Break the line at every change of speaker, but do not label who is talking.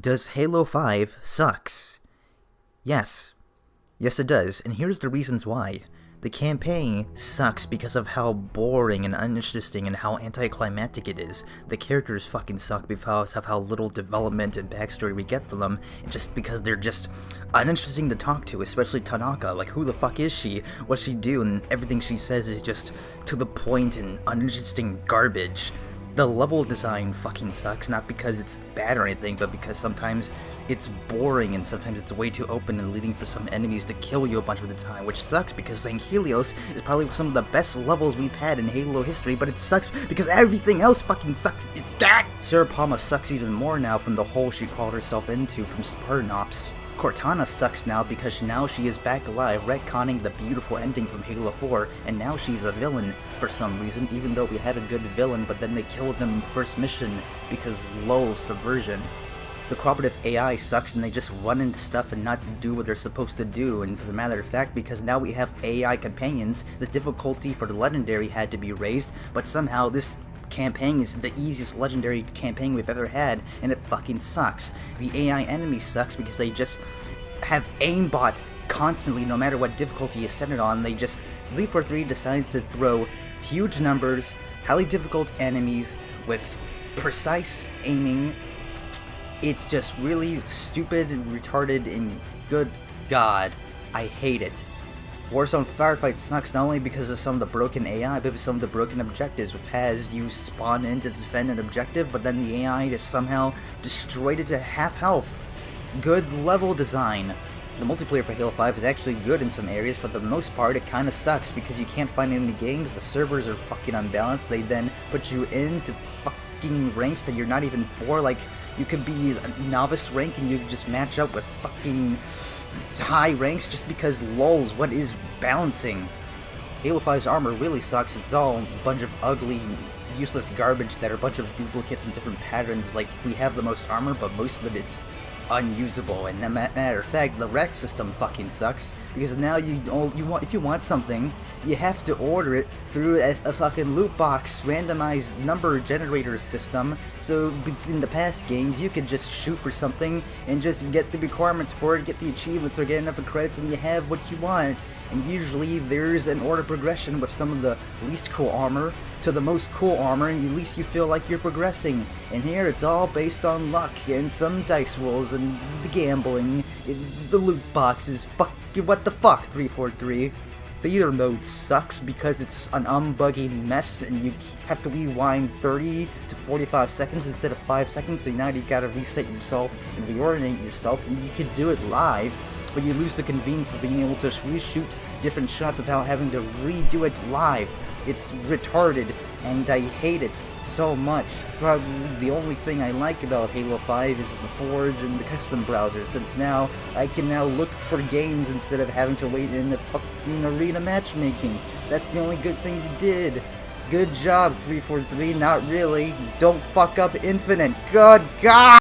Does Halo 5 sucks? Yes. Yes it does, and here's the reasons why. The campaign sucks because of how boring and uninteresting and how anticlimactic it is. The characters fucking suck because of how little development and backstory we get from them, and just because they're just uninteresting to talk to, especially Tanaka. Like, who the fuck is she? What's she do? And everything she says is just to the point and uninteresting garbage. The level design fucking sucks, not because it's bad or anything, but because sometimes it's boring and sometimes it's way too open and leading for some enemies to kill you a bunch of the time, which sucks because St. Helios is probably some of the best levels we've had in Halo history, but it sucks because everything else fucking sucks. Is that? Sarah Palma sucks even more now from the hole she crawled herself into from Spartan Ops. Cortana sucks now because now she is back alive, retconning the beautiful ending from Halo 4, and now she's a villain for some reason, even though we had a good villain, but then they killed him in the first mission because lol, subversion. The cooperative AI sucks and they just run into stuff and not do what they're supposed to do, and for the matter of fact, because now we have AI companions, the difficulty for the legendary had to be raised, but somehow this campaign is the easiest legendary campaign we've ever had, and it fucking sucks. The AI enemy sucks because they just have aimbot constantly, no matter what difficulty you set it on. They just 343 decides to throw huge numbers, highly difficult enemies with precise aiming. It's just really stupid and retarded, and good god, I hate it. Warzone Firefight sucks not only because of some of the broken AI, but some of the broken objectives, which has you spawn in to defend an objective, but then the AI just somehow destroyed it to half health. Good level design. The multiplayer for Halo 5 is actually good in some areas. For the most part, it kinda sucks because you can't find any games, the servers are fucking unbalanced, they then put you into fucking ranks that you're not even for. Like, you could be a novice rank and you just match up with fucking high ranks just because lols, what is balancing? Halo 5's armor really sucks. It's all a bunch of ugly, useless garbage that are a bunch of duplicates in different patterns. Like, we have the most armor, but most of it's unusable, and matter of fact, the rec system fucking sucks because now if you want something, you have to order it through a fucking loot box randomized number generator system. So in the past games, you could just shoot for something and just get the requirements for it, get the achievements or get enough of credits, and you have what you want. And usually there's an order progression with some of the least cool armor to the most cool armor, and at least you feel like you're progressing. And here it's all based on luck and some dice rolls and the gambling, the loot boxes. What the fuck, 343? Theater mode sucks because it's an unbuggy mess and you have to rewind 30 to 45 seconds instead of 5 seconds, so now you gotta reset yourself and reorient yourself, and you could do it live, but you lose the convenience of being able to reshoot different shots without having to redo it live. It's retarded, and I hate it so much. Probably the only thing I like about Halo 5 is the Forge and the custom browser, since now I can now look for games instead of having to wait in the fucking arena matchmaking. That's the only good thing you did. Good job, 343, not really. Don't fuck up Infinite. Good God!